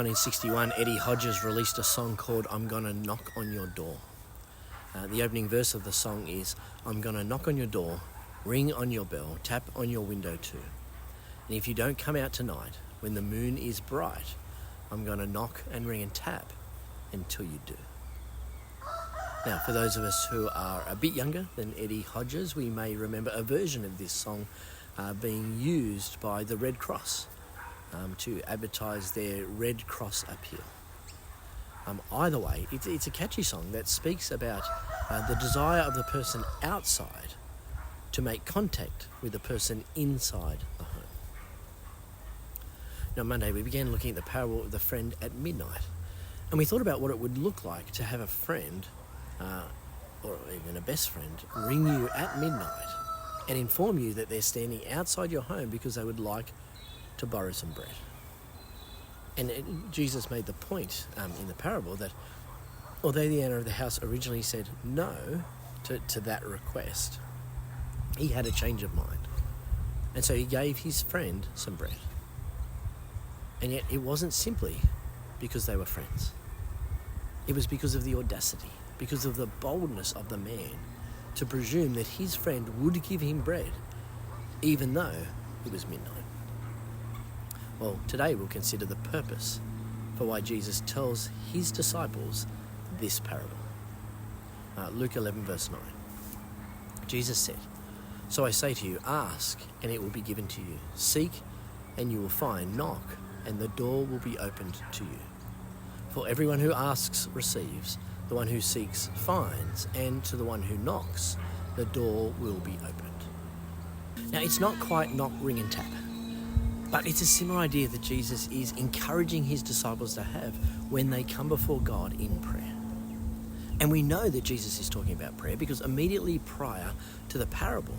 1961, Eddie Hodges released a song called I'm Gonna Knock on Your Door. The opening verse of the song is, I'm gonna knock on your door, ring on your bell, tap on your window too. And if you don't come out tonight, when the moon is bright, I'm gonna knock and ring and tap until you do. Now, for those of us who are a bit younger than Eddie Hodges, we may remember a version of this song being used by the Red Cross to advertise their Red Cross appeal. Either way, it's a catchy song that speaks about the desire of the person outside to make contact with the person inside the home. Now, Monday we began looking at the parable of the friend at midnight, and we thought about what it would look like to have a friend, or even a best friend, ring you at midnight and inform you that they're standing outside your home because they would like to borrow some bread. And Jesus made the point in the parable that although the owner of the house originally said no to that request, he had a change of mind. And so he gave his friend some bread. And yet it wasn't simply because they were friends. It was because of the audacity, because of the boldness of the man to presume that his friend would give him bread, even though it was midnight. Well, today we'll consider the purpose for why Jesus tells his disciples this parable. Luke 11 verse 9. Jesus said, "So I say to you, ask and it will be given to you. Seek and you will find. Knock and the door will be opened to you. For everyone who asks receives, the one who seeks finds, and to the one who knocks, the door will be opened." Now, it's not quite knock, ring and tap, but it's a similar idea that Jesus is encouraging his disciples to have when they come before God in prayer. And we know that Jesus is talking about prayer because immediately prior to the parable,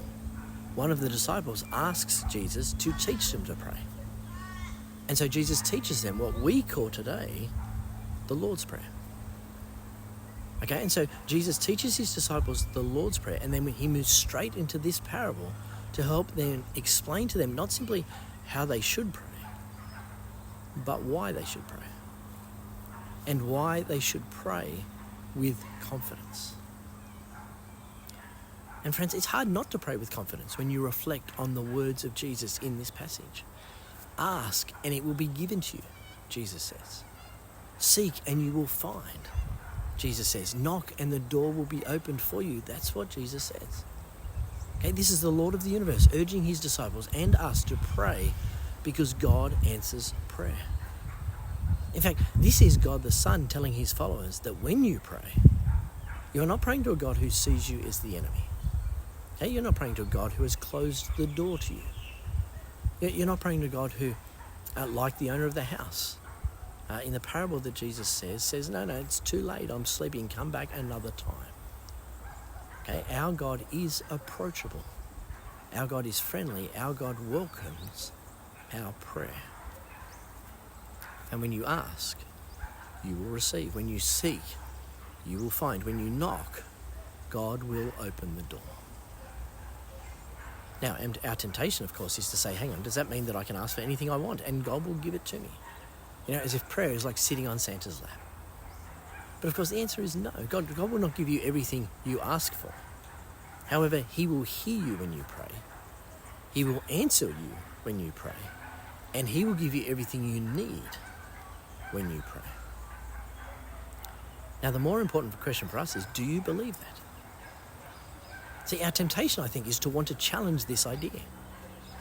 one of the disciples asks Jesus to teach them to pray. And so Jesus teaches them what we call today the Lord's Prayer. Okay, and so Jesus teaches his disciples the Lord's Prayer, and then he moves straight into this parable to help them explain to them not simply how they should pray, but why they should pray, and why they should pray with confidence. And friends, it's hard not to pray with confidence when you reflect on the words of Jesus in this passage. Ask and it will be given to you, Jesus says. Seek and you will find, Jesus says. Knock and the door will be opened for you. That's what Jesus says. Okay, this is the Lord of the universe urging his disciples and us to pray because God answers prayer. In fact, this is God the Son telling his followers that when you pray, you're not praying to a God who sees you as the enemy. Okay, you're not praying to a God who has closed the door to you. You're not praying to God who, like the owner of the house, in the parable that Jesus says, no, it's too late, I'm sleeping, come back another time. Okay, our God is approachable. Our God is friendly. Our God welcomes our prayer. And when you ask, you will receive. When you seek, you will find. When you knock, God will open the door. Now, and our temptation, of course, is to say, hang on, does that mean that I can ask for anything I want and God will give it to me? You know, as if prayer is like sitting on Santa's lap. But of course, the answer is no. God will not give you everything you ask for. However, he will hear you when you pray. He will answer you when you pray. And he will give you everything you need when you pray. Now, the more important question for us is, do you believe that? See, our temptation, I think, is to want to challenge this idea.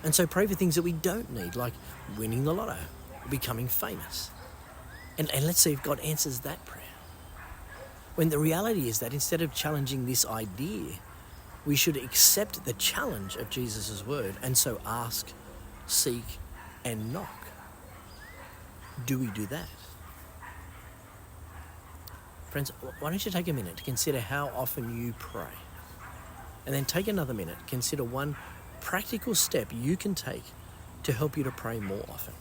And so pray for things that we don't need, like winning the lotto, becoming famous. And let's see if God answers that prayer. When the reality is that instead of challenging this idea, we should accept the challenge of Jesus' word and so ask, seek, and knock. Do we do that? Friends, why don't you take a minute to consider how often you pray? And then take another minute, consider one practical step you can take to help you to pray more often.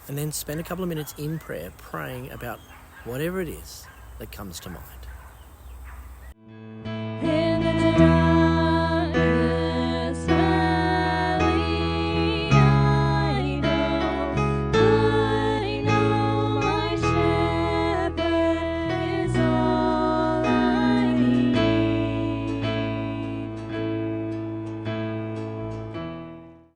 And then spend a couple of minutes in prayer praying about whatever it is that comes to mind.